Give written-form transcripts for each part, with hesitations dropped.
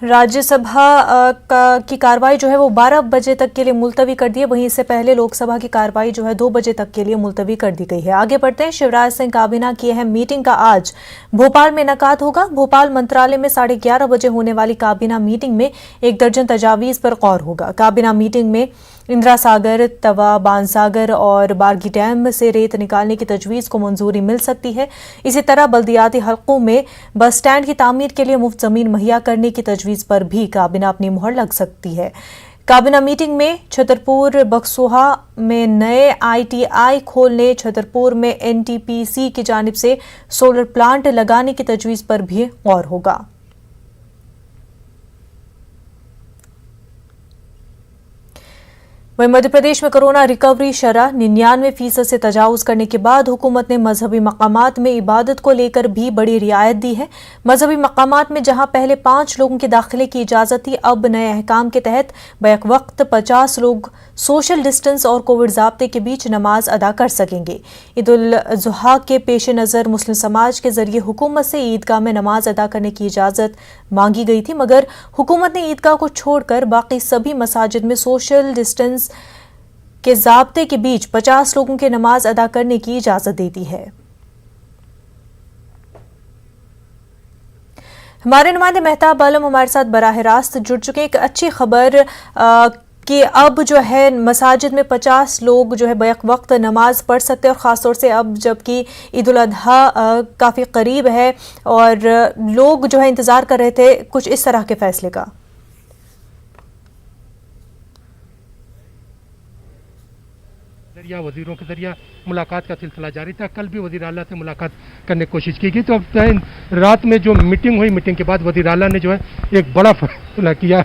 राज्यसभा की कार्रवाई जो है वो 12 बजे तक के लिए मुलतवी कर दी है। वहीं इससे पहले लोकसभा की कार्रवाई जो है 2 बजे तक के लिए मुलतवी कर दी गई है। आगे बढ़ते हैं। शिवराज सिंह काबीना की अहम मीटिंग का आज भोपाल में इनेकाद होगा। भोपाल मंत्रालय में 11:30 बजे होने वाली काबीना मीटिंग में 1 दर्जन तजावीज पर गौर होगा। काबीना मीटिंग में इंदिरा सागर, तवा, बाणसागर और बारगी डैम से रेत निकालने की तजवीज़ को मंजूरी मिल सकती है। इसी तरह बल्दियाती हलकों में बस स्टैंड की तामीर के लिए मुफ्त जमीन मुहैया करने की तजवीज़ पर भी काबीना अपनी मुहर लग सकती है। काबीना मीटिंग में छतरपुर बक्सोहा में नए ITI खोलने, छतरपुर में NTPC की जानिब से सोलर प्लांट लगाने की तजवीज़ पर भी गौर होगा। वहीं मध्य प्रदेश में कोरोना रिकवरी शरह 99% से तजावुज करने के बाद हुकूमत ने मजहबी मकामात में इबादत को लेकर भी बड़ी रियायत दी है। मजहबी मकामात में जहां पहले 5 लोगों के दाखिले की इजाजत थी, अब नए अहकाम के तहत बैक वक्त 50 लोग सोशल डिस्टेंस और कोविड ज़ाब्ते के बीच नमाज अदा कर सकेंगे। ईद उल जुहा के पेश नज़र मुस्लिम समाज के जरिए हुकूमत से ईदगाह में नमाज अदा करने की इजाज़त मांगी गई थी, मगर हुकूमत ने ईदगाह को छोड़कर बाकी सभी मसाजिद में सोशल डिस्टेंस के ज़ाब्ते के बीच 50 लोगों के नमाज अदा करने की इजाजत दे दी है। हमारे नुमाइंदे मेहताब आलम हमारे साथ बराह रास्त जुड़ चुके हैं। एक अच्छी खबर कि अब जो है मसाजिद में 50 लोग जो है बैक वक्त नमाज पढ़ सकते हैं, और ख़ासतौर से अब जबकि ईद उल अजहा काफ़ी करीब है और लोग जो है इंतज़ार कर रहे थे कुछ इस तरह के फैसले का। वजीरों के जरिए मुलाकात का सिलसिला जारी था। कल भी वजीर आला से मुलाकात करने की कोशिश की गई। तो अब रात में जो मीटिंग हुई, मीटिंग के बाद वजीर आला ने जो है एक बड़ा फैसला किया।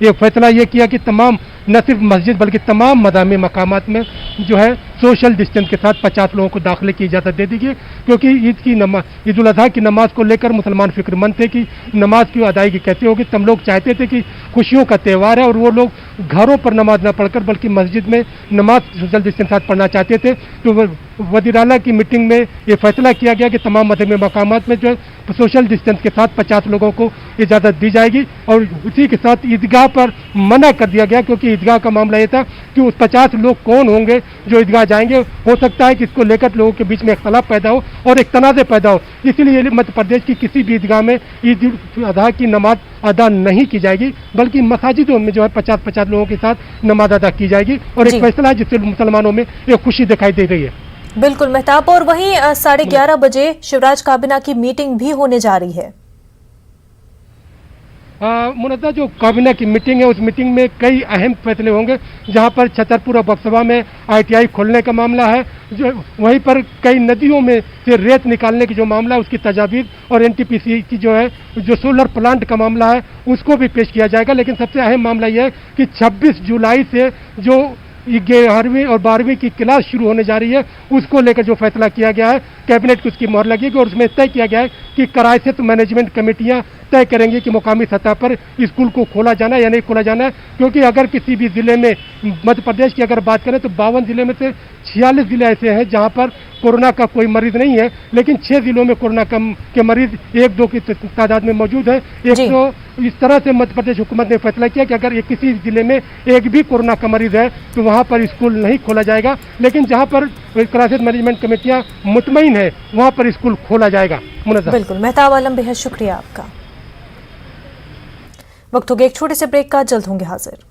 ये फैसला ये किया कि तमाम न सिर्फ मस्जिद बल्कि तमाम मदामी मकामात में जो है सोशल डिस्टेंस के साथ 50 लोगों को दाखिले की इजाज़त दे दी गई, क्योंकि ईद उल अजहा की नमाज को लेकर मुसलमान फिक्रमंद थे कि नमाज की अदायगी कैसे होगी। तम लोग चाहते थे कि खुशियों का त्यौहार है और वो लोग घरों पर नमाज न पढ़कर बल्कि मस्जिद में नमाज सोशल डिस्टेंस के साथ पढ़ना चाहते थे। तो वज़ीर आला की मीटिंग में ये फैसला किया गया कि तमाम मजहबी मकामात में जो है सोशल डिस्टेंस के साथ 50 लोगों को इजाज़त दी जाएगी, और उसी के साथ ईदगाह पर मना कर दिया गया, क्योंकि ईदगाह का मामला ये था कि उस 50 लोग कौन होंगे जो ईदगाह जाएंगे। हो सकता है कि इसको लेकर लोगों के बीच में इख्तलाफ पैदा हो और एक तनाज़े पैदा हो। इसीलिए मध्य प्रदेश की किसी भी ईदगाह में ईद उल अजहा की नमाज अदा नहीं की जाएगी, बल्कि मसाजिदों में जो है 50-50 लोगों के साथ नमाज अदा की जाएगी, और एक फैसला है जिससे मुसलमानों में एक खुशी दिखाई दे रही है। बिल्कुल मेहताब, और वहीं 11:30 बजे शिवराज काबीना की मीटिंग भी होने जा रही है। मुनज़्ज़ा जो काबीना की मीटिंग है, उस मीटिंग में कई अहम फैसले होंगे, जहां पर छतरपुर और बक्सवा में ITI खोलने का मामला है, जो वहीं पर कई नदियों में से रेत निकालने की जो मामला है उसकी तजावीज़, और NTPC की जो सोलर प्लांट का मामला है उसको भी पेश किया जाएगा। लेकिन सबसे अहम मामला यह है कि 26 जुलाई से जो 11वीं और 12वीं की क्लास शुरू होने जा रही है, उसको लेकर जो फैसला किया गया है, कैबिनेट की उसकी मोहर लगेगी, और उसमें तय किया गया है कि क्राइसिस मैनेजमेंट कमेटियां तय करेंगी कि मुकामी सतह पर स्कूल को खोला जाना है या नहीं खोला जाना है। क्योंकि अगर किसी भी जिले में, मध्य प्रदेश की अगर बात करें तो 52 जिले में से 46 जिले ऐसे हैं जहां पर कोरोना का कोई मरीज नहीं है, लेकिन 6 जिलों में कोरोना के मरीज 1-2 की तादाद में मौजूद है। इस तरह से मध्य प्रदेश हुकूमत ने फैसला किया कि अगर किसी जिले में एक भी कोरोना का मरीज है तो वहां पर स्कूल नहीं खोला जाएगा, लेकिन जहां पर क्राइसिस मैनेजमेंट कमेटियां मुतमईन है वहां पर स्कूल खोला जाएगा। बिल्कुल मेहताब आलम, बेहद शुक्रिया आपका। वक्त हो गया एक छोटे से ब्रेक का, जल्द होंगे हाजिर।